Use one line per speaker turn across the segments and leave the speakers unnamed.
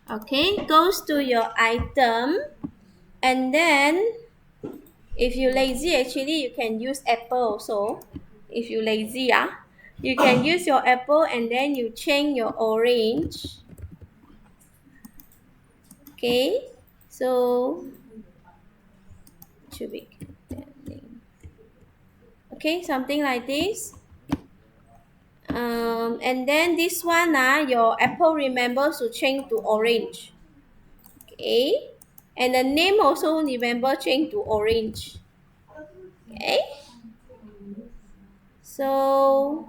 Okay, goes to your item, and then if you lazy, actually you can use apple also. If you lazy, you can use your apple and then you change your orange. Okay, so should be okay, something like this. And then this one, your apple remembers to change to orange. Okay, and the name also remember change to orange. Okay, so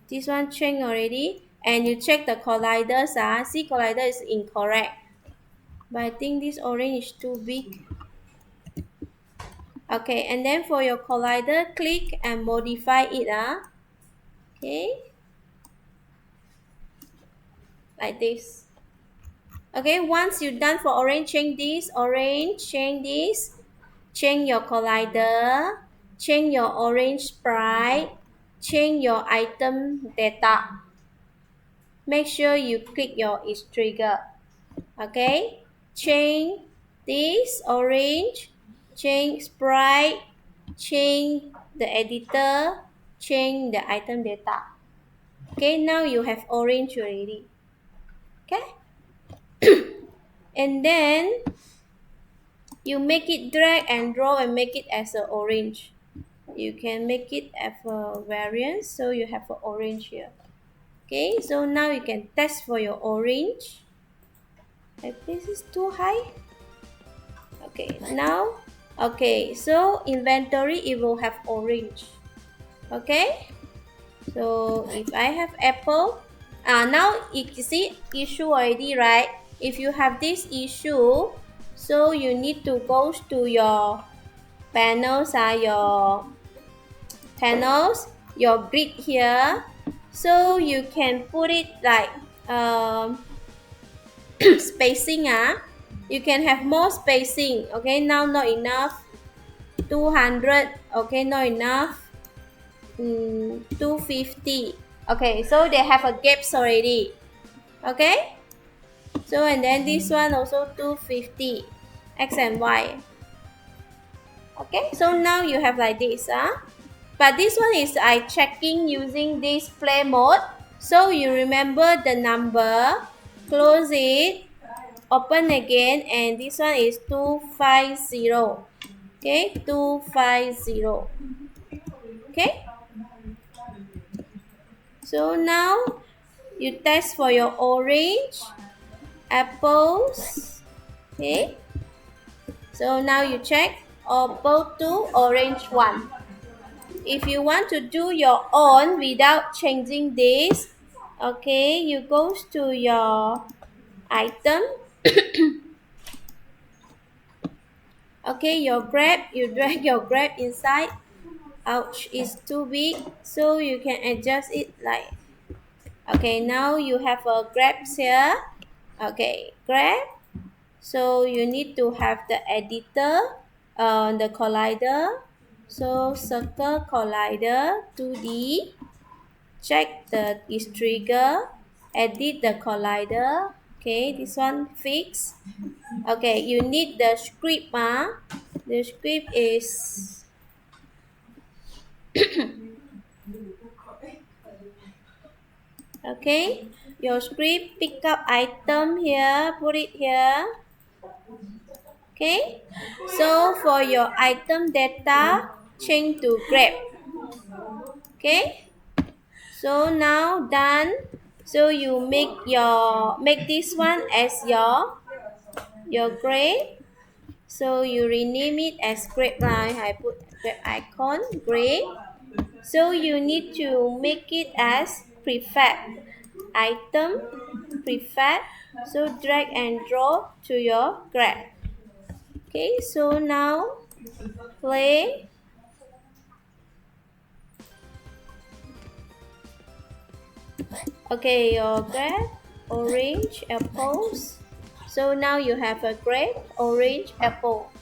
this one change already, and you check the colliders. See, collider is incorrect, but I think this orange is too big. Okay, and then for your collider, click and modify it. Okay, like this. Okay, once you're done for orange, change this, orange, change this, change your collider, change your orange sprite, change your item data. Make sure you click your is trigger. Okay, change this orange, change sprite, change the editor, change the item data. Okay, now you have orange already. Okay, and then you make it drag and drop and make it as an orange. You can make it as a variant, so you have an orange here. Okay, so now you can test for your orange. If this is too high, okay, now, okay, so inventory, it will have orange. Okay, so if I have apple, now you see issue already, right? If you have this issue, so you need to go to your panels, your grid here, so you can put it like spacing. You can have more spacing. Okay, now not enough. 200. Okay, not enough. 250. Okay, so they have a gaps already. Okay, so and then this one also 250 x and y. Okay, so now you have like this. But this one is I checking using this play mode, so you remember the number, close it, open again, and this one is 250. Okay, 250. Okay, so now you test for your orange, apples. Okay, so now you check apple 2, orange 1. If you want to do your own without changing this, okay, you go to your item. Okay, your grab, you drag your grab inside. Ouch, it's too big, so you can adjust it like, okay, now you have a grabs here. Okay, grab, so you need to have the editor, the collider. So circle collider 2D, check the is trigger, edit the collider. Okay, this one fix. Okay, you need the script. The script is okay, your script, pick up item here, put it here. Okay, so for your item data, change to grab. Okay, so now done. So you make this one as your grade. So you rename it as grade line. I put grade icon grade. So you need to make it as prefab item, prefab. So drag and drop to your grab. Okay, so now play. Okay, your grab orange apples. So now you have a grape, orange, apple.